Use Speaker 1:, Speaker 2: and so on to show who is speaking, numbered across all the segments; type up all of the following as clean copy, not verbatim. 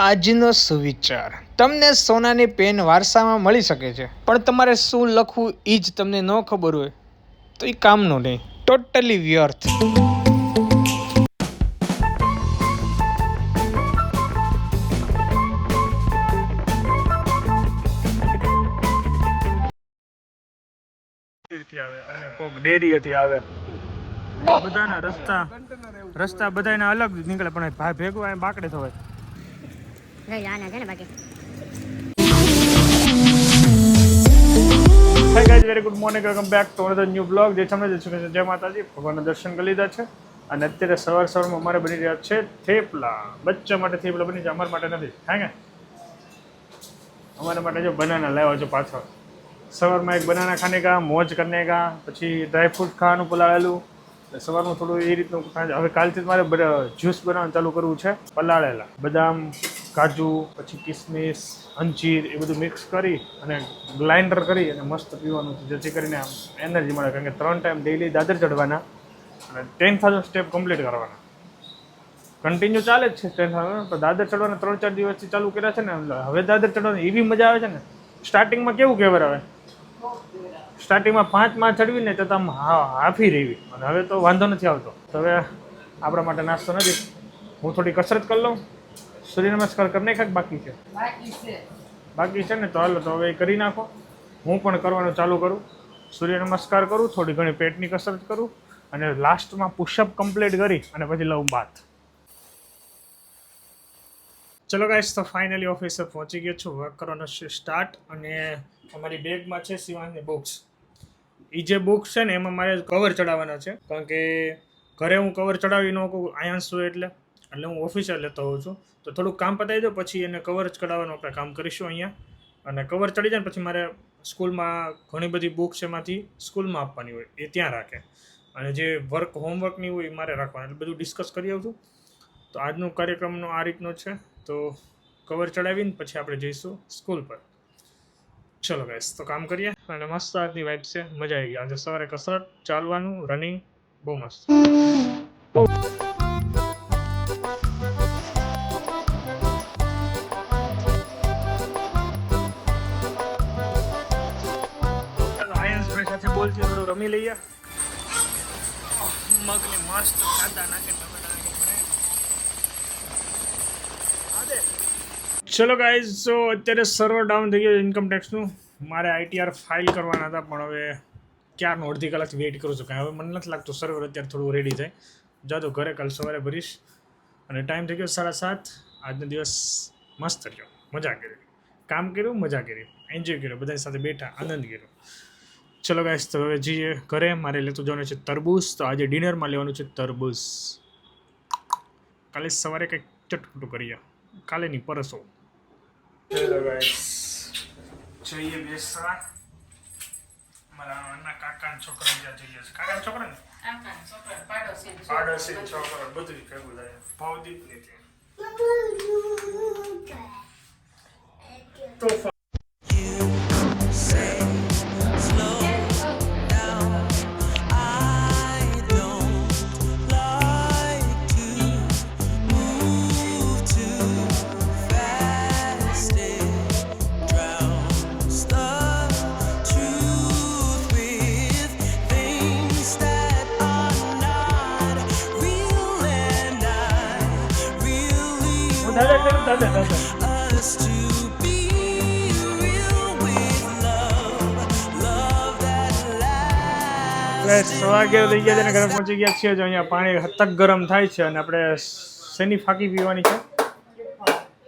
Speaker 1: આજનો સુવિચાર, તમને સોનાની પેન વારસામાં મળી શકે છે, પણ તમારે શું લખવું એ જ તમને ન ખબર હોય તો એ કામનું નહીં, ટોટલી વ્યર્થ. આવે અને કોક ડેરીએથી આવે, બધાના રસ્તા બધાના અલગ નીકળે, પણ ભાઈ ભેગું આ બાકડે થવાય. Hey guys, very good morning, welcome back to another new vlog. જય માતાજી, ભગવાનના દર્શન કરી લીધા છે અને અત્યારે સવારમાં અમારે બની રહ્યા છે થેપલા. બચ્ચા માટે થેપલા બની છે, અમારા માટે નથી. હે ને, અમારા માટે જો બનાના લાવ્યા છો પાછળ. સવારમાં એક બનાના ખાને કા, મોજ કરને કા, પછી ડ્રાયફ્રૂટ ખાવાનું પલાળેલું. સવારમાં થોડું એ રીતનું. હવે કાલથી મારે જ્યુસ બનાવવાનું ચાલુ કરવું છે. પલાળેલા બદામ, કાજુ, પછી કિસમિસ, અંજીર એ બધું મિક્સ કરી અને ગ્રાઇન્ડર કરી અને મસ્ત પીવાનું છે, જેથી કરીને એનર્જી મળે. કારણ કે 3 ટાઈમ ડેઈલી દાદર ચડવાના અને 10,000 સ્ટેપ કમ્પ્લીટ કરવાના. કન્ટિન્યુ ચાલે જ છે 10,000, પણ દાદર ચડવાના 3-4 દિવસથી ચાલુ કર્યા છે ને. હવે દાદર ચડવાની એવી મજા આવે છે ને. સ્ટાર્ટિંગમાં કેવું કહેવર આવે, સ્ટાર્ટિંગમાં 5 માં ચડવી ને તો આમ હાફી રહેવી, અને હવે તો વાંધો નથી આવતો. તો હવે આપણા માટે નાસ્તો નથી. હું થોડી કસરત કરી લઉં. સૂર્ય નમસ્કાર કરી નાખાય બાકી છે? બાકી છે ને, તો હાલો તો હવે કરી નાખો. હું પણ કરવાનું ચાલુ કરું. સૂર્ય નમસ્કાર કરું, થોડી ઘણી પેટની કસરત કરું અને લાસ્ટમાં પુશઅપ કમ્પ્લીટ કરી અને પછી લઉં બાથ. ચલો ગાઈસ, તો ફાઇનલી ઓફિસે પહોંચી ગયો છું. વર્ક કરવાનો છે સ્ટાર્ટ. અને અમારી બેગમાં છે શિવાંગની બુક્સ. એ જે બુક્સ છે ને એમાં મારે કવર ચડાવવાના છે, કારણ કે ઘરે હું કવર ચડાવી ન કહું આયાંશ છું એટલે હું ઓફિસે લેતો હોઉં છું. તો થોડુંક કામ પતાવી દો, પછી એને કવર જ કઢાવવાનું આપણે કામ કરીશું અહીંયા. અને કવર ચડી જાય ને પછી મારે સ્કૂલમાં ઘણી બધી બુક્સ એમાંથી સ્કૂલમાં આપવાની હોય, એ ત્યાં રાખે. અને જે હોમવર્કની હોય એ મારે રાખવાનું. એટલે બધું ડિસ્કસ કરી આવું છું. તો આજનો કાર્યક્રમનો આ રીતનો છે. તો કવર ચડાવીને પછી આપણે જઈશું સ્કૂલ પર. ચલો ગાઈસ, તો કામ કરીએ. અને મસ્ત આજની વાઇબ છે, મજા આવી ગઈ. આજે સવારે કસરત, ચાલવાનું, રનિંગ, બહુ મસ્ત. આયન્સભાઈ સાથે બોલતી થોડું રમી લઈએ. મગને મસ્ત કાદા નાખે. ચલો ગાઈઝ, સો અત્યારે સર્વર ડાઉન થઈ ગયું ઇન્કમ ટેક્સનું. મારે ITR ફાઇલ કરવાના હતા, પણ હવે ક્યારનો અડધી કલાકથી વેઇટ કરું છું. કાંઈ હવે મને નથી લાગતું સર્વર અત્યારે થોડું રેડી થાય. જાતો ઘરે કાલ સવારે ભરીશ. અને ટાઈમ થઈ ગયો 7:30. આજનો દિવસ મસ્ત રહ્યો, મજા કરી, કામ કર્યું, મજા કરી, એન્જોય કર્યો, બધાની સાથે બેઠા, આનંદ કર્યો. ચલો ગાઈઝ, તો હવે જઈએ ઘરે. મારે લેતું જવાનું છે તરબૂચ. તો આજે ડિનરમાં લેવાનું છે તરબૂચ. કાલે સવારે કંઈક ચટપટું કરીએ, કાલે નહીં પરસો. ચલો ગાઈસ, જઈએ બેસવા. મારા નાના કાકાના છોકરા ત્યાં જઈએ છે. કાકાના છોકરા ને પાડોશી છોકરા બધું ભેગું થાય. ભવદીપ ને ત્યાં તો વાગે થઈ ગયા છે ને ઘરે પહોંચી ગયા છીએ. જો અહીંયા પાણી હતક ગરમ થાય છે અને આપણે શેની ફાકી પીવાની છે?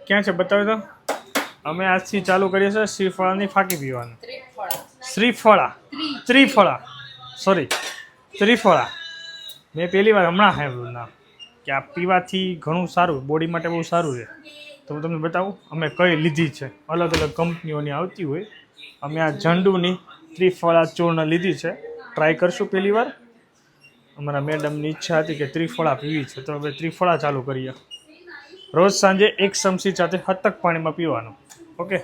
Speaker 1: ક્યાં છે બતાવો તો. અમે આજથી ચાલુ કરીએ છીએ શ્રીફળાની ફાકી પીવાનું. ત્રિફળા. મેં પહેલી વાર હમણાં સાંભળ્યું નામ, કે આ પીવાથી ઘણું સારું, બોડી માટે બહુ સારું છે. તો હું તમને બતાવું અમે કઈ લીધી છે. અલગ અલગ કંપનીઓની આવતી હોય. અમે આ ઝંડુની ત્રિફળા ચૂર્ણ લીધી છે. ટ્રાય કરશું પહેલી વાર. અમારા મેડમની ઈચ્છા હતી કે ત્રિફળા પીવી છે, તો હવે ત્રિફળા ચાલુ કરીએ. રોજ સાંજે 1 ચમચી સાથે હતક પાણીમાં પીવાનું. ઓકે.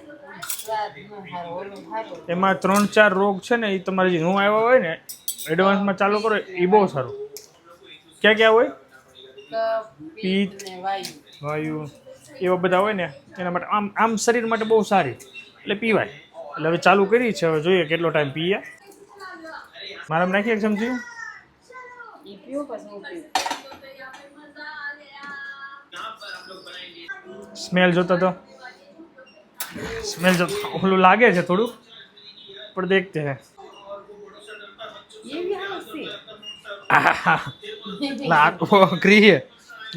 Speaker 1: એમાં 3-4 રોગ છે ને, એ તમારે જે નું આવ્યા હોય ને એડવાન્સમાં ચાલુ કરો એ બહુ સારું. ક્યાં ક્યાં હોય? પિત્ત, વાયુ, એવા બધા હોય ને એના માટે આમ શરીર માટે બહુ સારી એટલે પીવાય. એટલે હવે ચાલુ કરી છે, હવે જોઈએ કેટલો ટાઈમ પીએ. મારામાં નાખીએ ચમચી. સ્મેલ જોતા તો ઓલું લાગે છે થોડું, પણ દેખતે હે.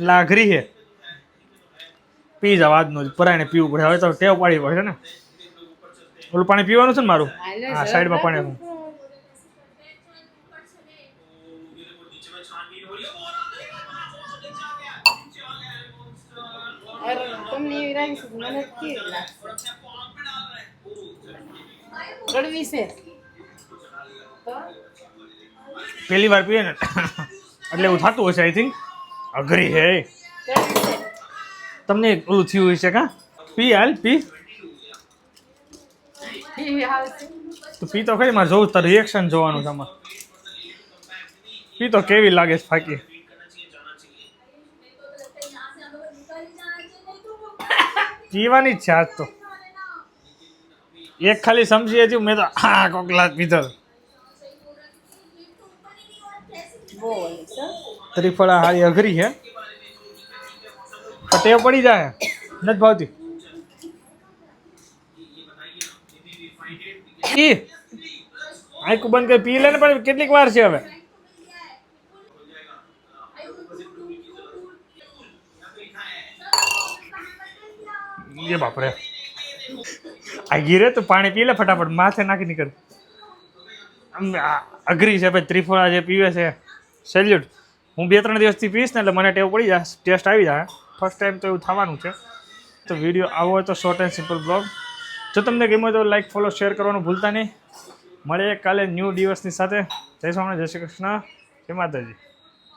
Speaker 1: લાઘરી હે. પી જાવ આજનું જ પરાયને પીવું પડે. હવે તો ટેવ પાડવી પડશે ને. ઓલું પાણી પીવાનું છે ને મારું. હા, સાઈડમાં પાણી. પહેલી વાર પીએ ને એટલે એવું થતું હશે. આઈ થિંક અઘરી હે. તમને ઓલું થયું હશે કા? પી હાલ પી. તો પી તો ખરી. મારે જોવું તાર રિએક્શન જોવાનું છે આમાં. પી તો કેવી લાગે છે ફાકી. પીવાની જ છે આજ તો. એક ખાલી સમજી હતી મેં તો કોક ગ્લાસ પીધો. ત્રિફળા હારી અઘરી છે. ટેવ પડી જાય નથી ભાવતી. આંખું બંધ કરી પી લે ને, પણ કેટલીક વાર છે હવે. એ બાપરે આ ગીરે તો પાણી પી લે ફટાફટ, માથે નાખી નીકળ. અઘરી છે ભાઈ. ત્રિફળા જે પીવે છે સેલ્યુટ. હું 2-3 દિવસથી પીશ ને એટલે મને ટેવ પડી જાય, ટેસ્ટ આવી જાય. ફર્સ્ટ ટાઈમ તો એવું થવાનું છે. તો વિડીયો આવો હોય તો શોર્ટ એન્ડ સિમ્પલ બ્લોગ. જો તમને ગમ્યો તો લાઈક, ફોલો, શેર કરવાનું ભૂલતા નહીં. મળીએ કાલે ન્યૂ દિવસની સાથે. જય સ્વામિનારાયણ, જય શ્રી કૃષ્ણ, જય માતાજી,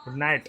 Speaker 1: ગુડ નાઇટ.